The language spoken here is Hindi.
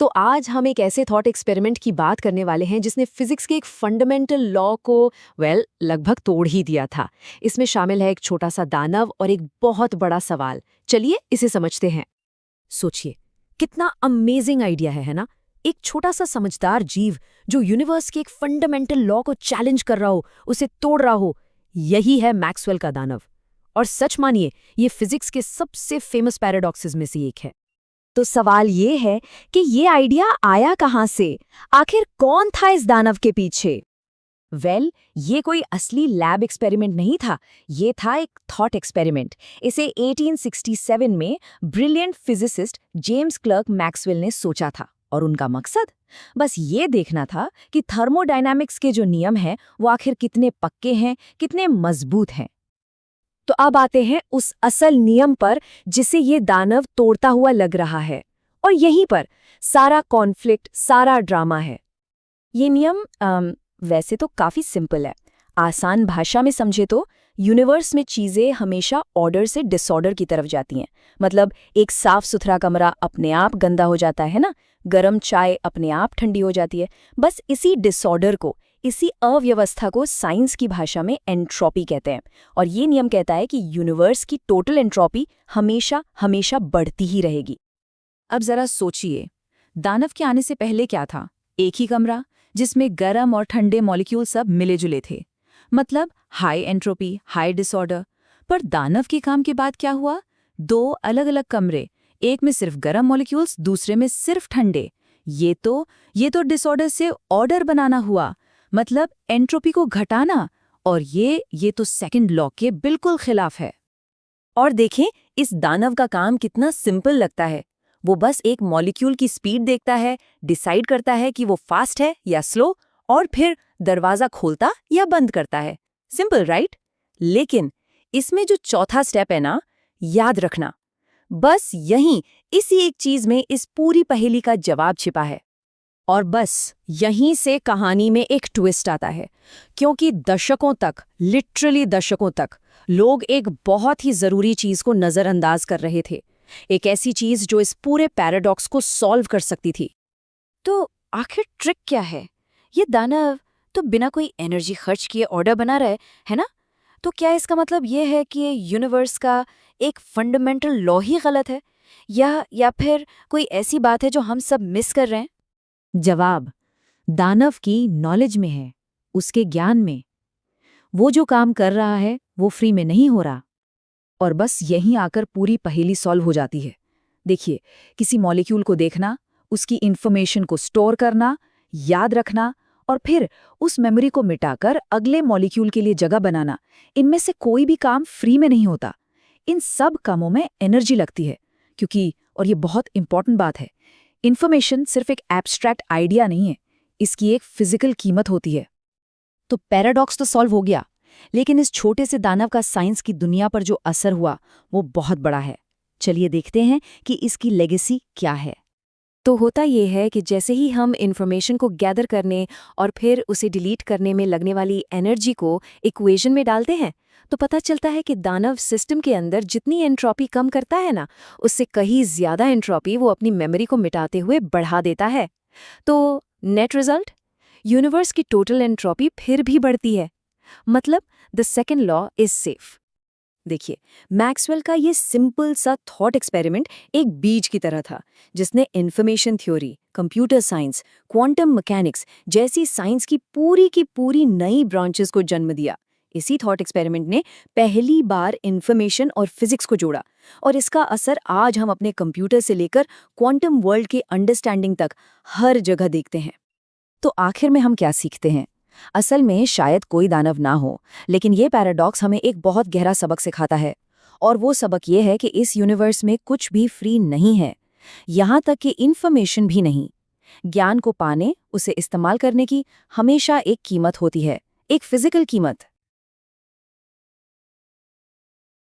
तो आज हम एक ऐसे थॉट एक्सपेरिमेंट की बात करने वाले हैं जिसने फिजिक्स के एक फंडामेंटल लॉ को लगभग तोड़ ही दिया था। इसमें शामिल है एक छोटा सा दानव और एक बहुत बड़ा सवाल। चलिए इसे समझते हैं। सोचिए, कितना अमेजिंग आइडिया है ना? एक छोटा सा समझदार जीव जो यूनिवर्स के एक फंडामेंटल लॉ को चैलेंज कर रहा हो, उसे तोड़ रहा हो। यही है मैक्सवेल का दानव। और सच मानिए, ये फिजिक्स के सबसे फेमस पैराडॉक्सेस में से एक है। तो सवाल ये है कि ये आइडिया आया कहाँ से? आखिर कौन था इस दानव के पीछे? ये कोई असली लैब एक्सपेरिमेंट नहीं था। ये था एक थॉट एक्सपेरिमेंट। इसे 1867 में brilliant physicist James clerk Maxwell ने सोचा था। और उनका मकसद बस ये देखना था कि थर्मोडायनामिक्स के जो नियम हैं वो आखिर कितने पक्के हैं, कितने मजबूत हैं। तो अब आते हैं उस असल नियम पर जिसे ये दानव तोड़ता हुआ लग रहा है। और यहीं पर सारा कॉन्फ्लिक्ट, सारा ड्रामा है। ये नियम वैसे तो काफी सिंपल है। आसान भाषा में समझे तो यूनिवर्स में चीजें हमेशा ऑर्डर से डिसऑर्डर की तरफ जाती हैं। मतलब एक साफ सुथरा कमरा अपने आप गंदा हो जाता है ना, गरम चाय अपने आप ठंडी हो जाती है। बस इसी डिसऑर्डर को, इसी अव्यवस्था को साइंस की भाषा में एंट्रोपी कहते हैं। और ये नियम कहता है कि यूनिवर्स की टोटल एंट्रोपी हमेशा हमेशा बढ़ती ही रहेगी। अब जरा सोचिए, दानव के आने से पहले क्या था? एक ही कमरा जिसमें गरम और ठंडे मॉलिक्यूल सब मिले जुले थे। मतलब हाई एंट्रोपी, हाई डिसऑर्डर। पर दानव के काम के बाद क्या हुआ? दो अलग अलग कमरे, एक में सिर्फ गरम मॉलिक्यूल्स, दूसरे में सिर्फ ठंडे। ये तो डिसऑर्डर से ऑर्डर बनाना हुआ। मतलब एंट्रोपी को घटाना। और ये तो सेकंड लॉ के बिल्कुल खिलाफ है। और देखें, इस दानव का काम कितना सिंपल लगता है। वो बस एक मॉलिक्यूल की स्पीड देखता है, डिसाइड करता है कि वो फास्ट है या स्लो, और फिर दरवाजा खोलता या बंद करता है। Simple, right? लेकिन इसमें जो चौथा स्टेप है ना, याद रखना, बस यहीं इसी एक चीज में इस पूरी पहेली का जवाब छिपा है। और बस यहीं से कहानी में एक ट्विस्ट आता है। क्योंकि दशकों तक, लिटरली दशकों तक, लोग एक बहुत ही जरूरी चीज को नजरअंदाज कर रहे थे। एक ऐसी चीज जो इस पूरे पैराडॉक्स को सॉल्व कर सकती थी। तो आखिर ट्रिक क्या है? ये दानव तो बिना कोई एनर्जी खर्च किए ऑर्डर बना रहा है ना? तो क्या इसका मतलब ये है कि यूनिवर्स का एक फंडामेंटल लॉ ही गलत है? या फिर कोई ऐसी बात है जो हम सब मिस कर रहे हैं? जवाब दानव की नॉलेज में है, उसके ज्ञान में। वो जो काम कर रहा है वो फ्री में नहीं हो रहा। और बस यहीं आकर पूरी पहेली सॉल्व हो जाती है। देखिए, किसी मॉलिक्यूल को देखना, उसकी इंफॉर्मेशन को स्टोर करना, याद रखना, और फिर उस मेमोरी को मिटाकर अगले मॉलिक्यूल के लिए जगह बनाना, इनमें से कोई भी काम फ्री में नहीं होता। इन सब कामों में एनर्जी लगती है। क्योंकि, और ये बहुत इंपॉर्टेंट बात है, इन्फॉर्मेशन सिर्फ एक एब्स्ट्रैक्ट आइडिया नहीं है, इसकी एक फिजिकल कीमत होती है। तो पैराडॉक्स तो सॉल्व हो गया, लेकिन इस छोटे से दानव का साइंस की दुनिया पर जो असर हुआ वो बहुत बड़ा है। चलिए देखते हैं कि इसकी लेगेसी क्या है। तो होता ये है कि जैसे ही हम इन्फॉर्मेशन को गैदर करने और फिर उसे डिलीट करने में लगने वाली एनर्जी को इक्वेशन में डालते हैं, तो पता चलता है कि दानव सिस्टम के अंदर जितनी एंट्रोपी कम करता है ना, उससे कहीं ज्यादा एंट्रोपी वो अपनी मेमोरी को मिटाते हुए बढ़ा देता है। तो नेट रिजल्ट, यूनिवर्स की टोटल एंट्रोपी फिर भी बढ़ती है। मतलब the second law is safe. देखिए, मैक्सवेल का ये सिंपल सा थॉट एक्सपेरिमेंट एक बीज की तरह था, जिसने information theory, computer science, quantum mechanics जैसी साइंस की पूरी नई ब्रांचेस को जन्म दिया। इसी थॉट एक्सपेरिमेंट ने पहली बार इन्फॉर्मेशन और फिजिक्स को जोड़ा, और इसका असर आज हम अपने कंप्यूटर से लेकर क्वांटम वर्ल्ड के अंडरस्टैंडिंग तक हर जगह देखते हैं। तो आखिर में हम क्या सीखते हैं? असल में शायद कोई दानव ना हो, लेकिन ये पैराडॉक्स हमें एक बहुत गहरा सबक सिखाता है। और वो सबक ये है कि इस यूनिवर्स में कुछ भी फ्री नहीं है, यहाँ तक कि इन्फॉर्मेशन भी नहीं। ज्ञान को पाने, उसे इस्तेमाल करने की हमेशा एक कीमत होती है, एक फिजिकल कीमत।